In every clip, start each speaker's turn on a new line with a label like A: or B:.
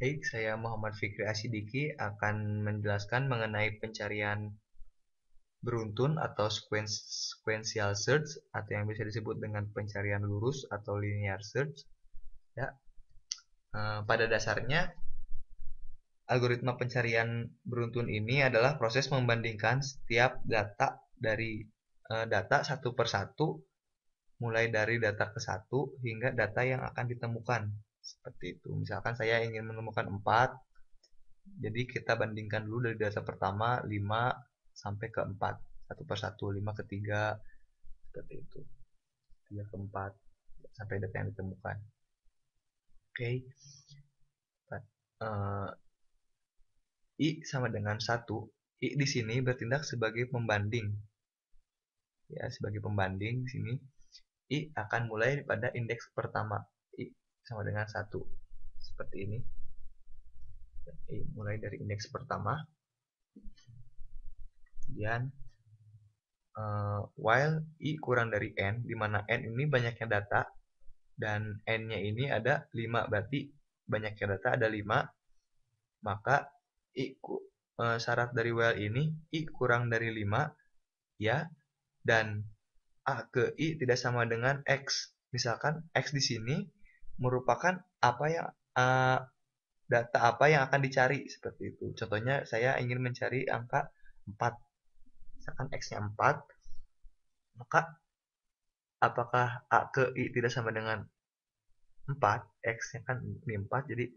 A: Baik, saya Muhammad Fikri Asidiki akan menjelaskan mengenai pencarian beruntun atau sequential search atau yang bisa disebut dengan pencarian lurus atau linear search. Ya, pada dasarnya algoritma pencarian beruntun ini adalah proses membandingkan setiap data dari data satu per satu, mulai dari data ke satu hingga data yang akan ditemukan. Seperti itu. Misalkan saya ingin menemukan 4. Jadi kita bandingkan dulu dari data pertama 5 sampai ke 4. Satu per satu, 5 ke 3, seperti itu. 3 ke 4 sampai data yang ditemukan. Oke. I sama dengan 1. I di sini bertindak sebagai pembanding. Ya, sebagai pembanding di sini I akan mulai pada indeks pertama. I sama dengan 1. Seperti ini. I mulai dari indeks pertama. Kemudian while I kurang dari N, di mana N ini banyaknya data, dan N-nya ini ada 5, berarti banyaknya data ada 5, maka syarat dari while ini, I kurang dari 5, ya, dan A ke I tidak sama dengan X. Misalkan X di sini merupakan data apa yang akan dicari, seperti itu. Contohnya saya ingin mencari angka 4. Misalkan X-nya 4, maka apakah A ke I tidak sama dengan 4? X-nya kan ini 4, jadi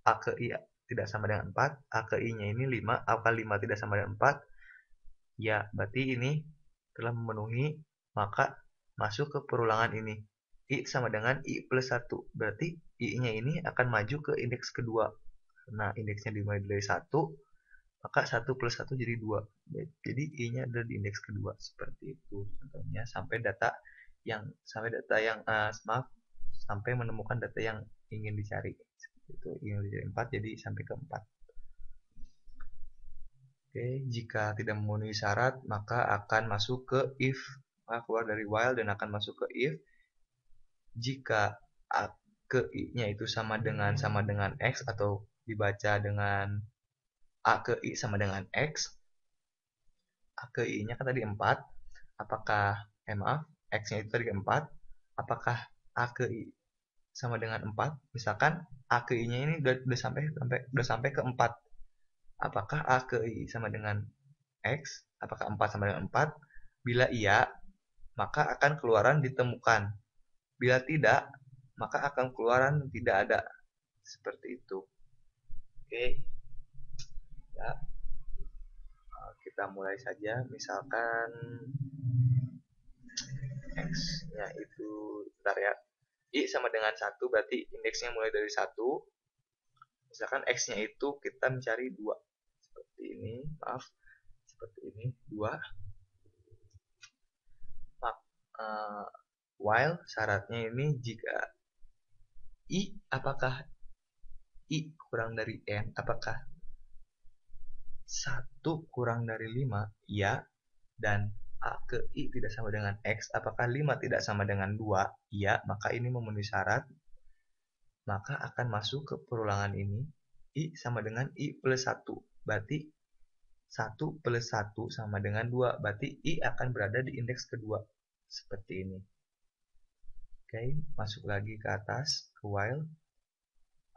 A: A ke I tidak sama dengan 4. A ke I-nya ini 5. Apakah 5 tidak sama dengan 4? Ya, berarti ini telah memenuhi, maka masuk ke perulangan ini. I sama dengan I plus 1. Berarti I-nya ini akan maju ke indeks kedua. Karena indeksnya dimulai dari 1, maka 1 plus 1 jadi 2. Jadi I-nya ada di indeks kedua. Seperti itu. Contohnya sampai data yang sampai menemukan data yang ingin dicari. Itu ingin dicari 4, jadi sampai ke 4. Oke, jika tidak memenuhi syarat, maka akan masuk ke if, keluar dari while dan akan masuk ke if. Jika A ke I-nya itu sama dengan X, atau dibaca dengan A ke I sama dengan X. A ke I-nya kan tadi 4. Apakah, X-nya itu tadi 4. Apakah A ke I sama dengan 4? Misalkan A ke I-nya ini udah sampai ke 4. Apakah A ke I sama dengan X? Apakah 4 sama dengan 4? Bila iya, maka akan keluaran ditemukan. Bila tidak, maka akan keluaran tidak ada. Seperti itu. Oke. Ya. Kita mulai saja. Misalkan X-nya itu, bentar ya. I sama dengan 1, berarti indeksnya mulai dari 1. Misalkan X-nya itu kita mencari 2. Seperti ini, seperti ini, 2. While syaratnya ini jika apakah I kurang dari N, apakah 1 kurang dari 5, ya, dan A ke I tidak sama dengan X, apakah 5 tidak sama dengan 2, ya, maka ini memenuhi syarat, maka akan masuk ke perulangan ini. I sama dengan I plus 1, berarti 1 plus 1 sama dengan 2, berarti I akan berada di indeks kedua. Seperti ini. Oke, masuk lagi ke atas, ke while.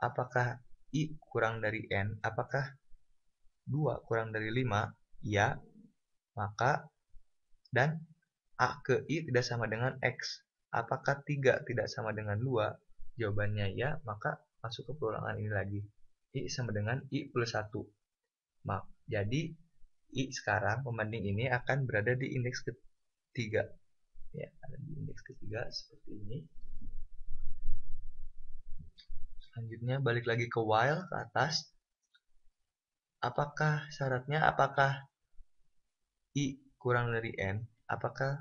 A: Apakah I kurang dari N? Apakah 2 kurang dari 5? Ya, maka, dan A ke I tidak sama dengan X. Apakah 3 tidak sama dengan 2? Jawabannya ya, maka masuk ke perulangan ini lagi. I sama dengan I plus 1. Jadi, I sekarang, pembanding ini akan berada di indeks ketiga. Ya, ada di indeks ketiga seperti ini. Selanjutnya balik lagi ke while ke atas. Apakah syaratnya I kurang dari N? Apakah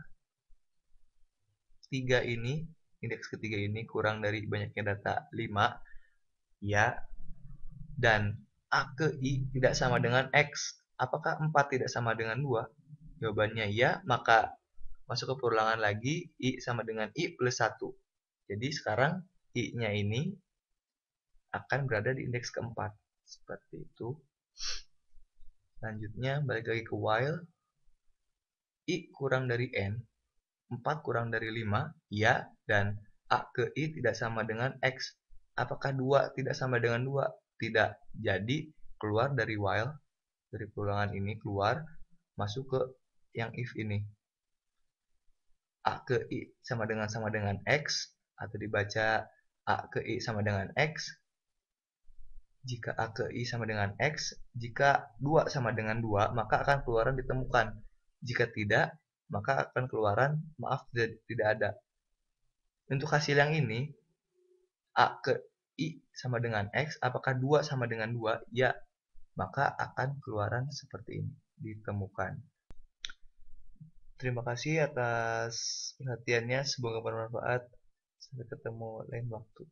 A: 3 ini, indeks ketiga ini kurang dari banyaknya data 5? Ya. Dan A ke I tidak sama dengan X. Apakah 4 tidak sama dengan 2? Jawabannya ya, maka masuk ke perulangan lagi, I sama dengan I plus 1. Jadi sekarang I-nya ini akan berada di indeks keempat. Seperti itu. Selanjutnya, balik lagi ke while. I kurang dari N, 4 kurang dari 5, ya, dan A ke I tidak sama dengan X. Apakah 2 tidak sama dengan 2? Tidak. Jadi, keluar dari while, dari perulangan ini, keluar, masuk ke yang if ini. A ke I sama dengan X, atau dibaca A ke I sama dengan X. Jika A ke I sama dengan X, jika 2 sama dengan 2, maka akan keluaran ditemukan. Jika tidak, maka akan keluaran maaf tidak ada. Untuk hasil yang ini, A ke I sama dengan X, apakah 2 sama dengan 2? Ya, maka akan keluaran seperti ini, ditemukan. Terima kasih atas perhatiannya, semoga bermanfaat. Sampai ketemu lain waktu.